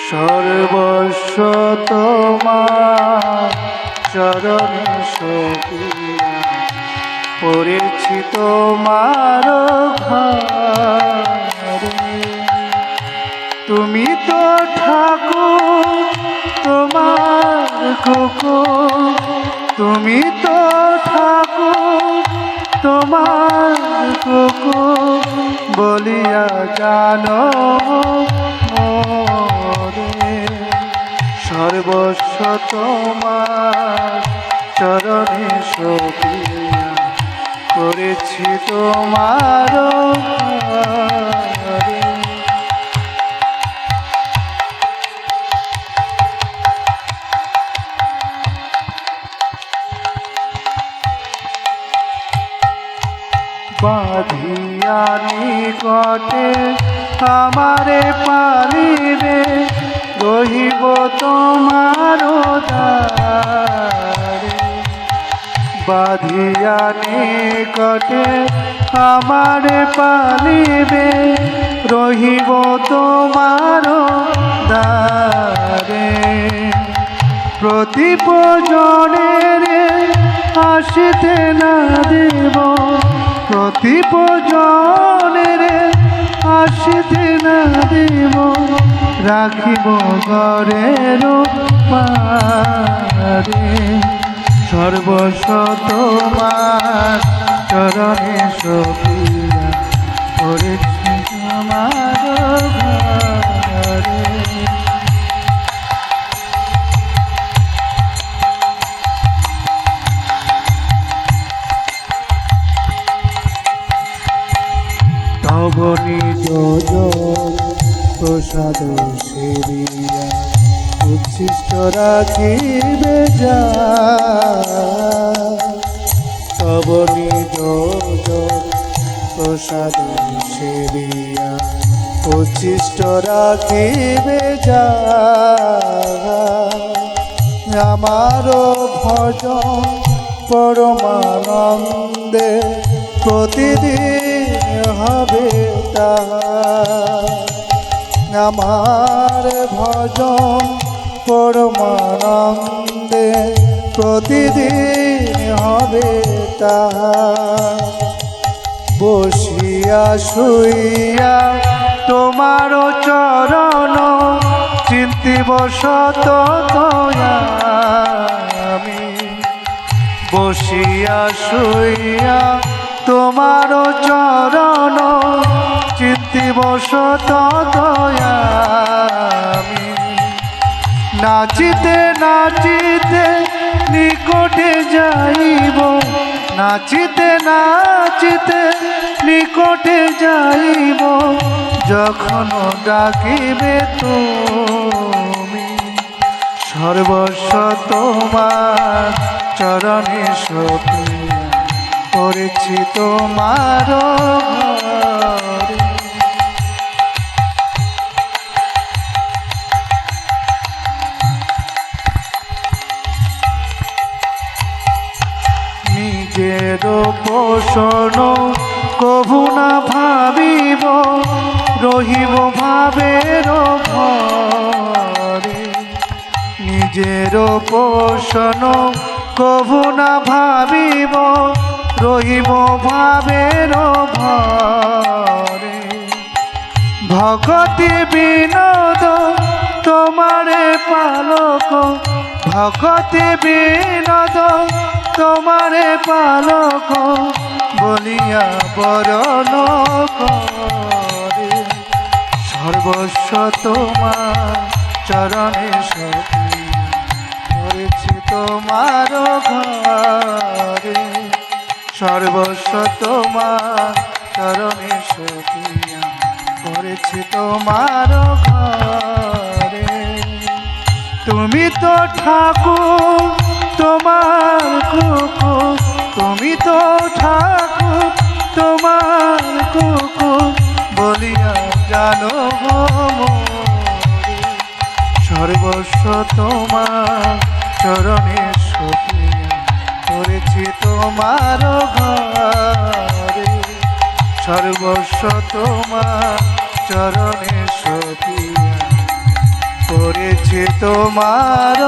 সর্বস্ব তোমার চরণে সপিয়া পড়েছি তোমার ঘরে। তুমি তো ঠাকুর তোমার কুকুর, তুমি তো ঠাকুর তোমার কুকুর বলিয়া জানো মোরে। সর্বস্ব তোমার চরণে সপিয়া করেছি তোমার ঘরে। বাঁধিয়া নিকটে আমারে পালিবে, রহিব তোমার দ্বারে। বাঁধিয়া নিকটে আমারে পালিবে, রহিব তোমার দ্বারে। প্রতিপজনের আসিতে না দেব, প্রতিপজনের আসিতে না দেব, রাখিব ঘরের পারে। সর্বস্ব তোমার চরণে সপিয়া করেছি তোমার ঘরে। তব নিজ প্রসাদ সেবিয়া উচ্ছিষ্ট রাখিবে যা। তব নিজ প্রসাদ সেবিয়া উচ্ছিষ্ট রাখিবে যা। আমার ভজন পরমানন্দে প্রতিদিন হবে তাহা। আমার ভজন পরমানন্দে প্রতিদিন হবে তাহা। বসিয়া শুইয়া তোমার চরণ চিন্তিব সতত আমি। বসিয়া শুইয়া তোমার চরণ চিন্তিব সতত আমি। নাচিতে নাচিতে নিকটে যাইব, নাচিতে নাচিতে নিকটে যাইব, যখন ডাকিবে তুমি। সর্বস্ব তোমার চরণে সপিয়া করেছি তোমার ঘরে। নিজের পোষণ কভু না ভাবিব, রহিব ভাবের ভরে। নিজের পোষণ কভু না ভাবিব, রহিব ভাবের ভরে। ভগতি বিনোদ তোমারে পালক, ভগতি বিনোদ তোমারে পালক বলিয়া বরণ করে। সর্বস্ব তোমার চরণে সপিয়া করেছি তোমার ঘরে। সর্বস্ব তোমার চরণে সপিয়া করেছি তোমার ঘরে। তুমি তো ঠাকুর তোমার কুকুর, তুমি তো ঠাকুর তোমার কুকুর বলিয়া জানো মোরে। সর্বস্ব তোমার চরণে সপিয়া করেছি তোমার ঘরে। সর্বস্ব তোমার চরণে সপিয়া করেছে তোমার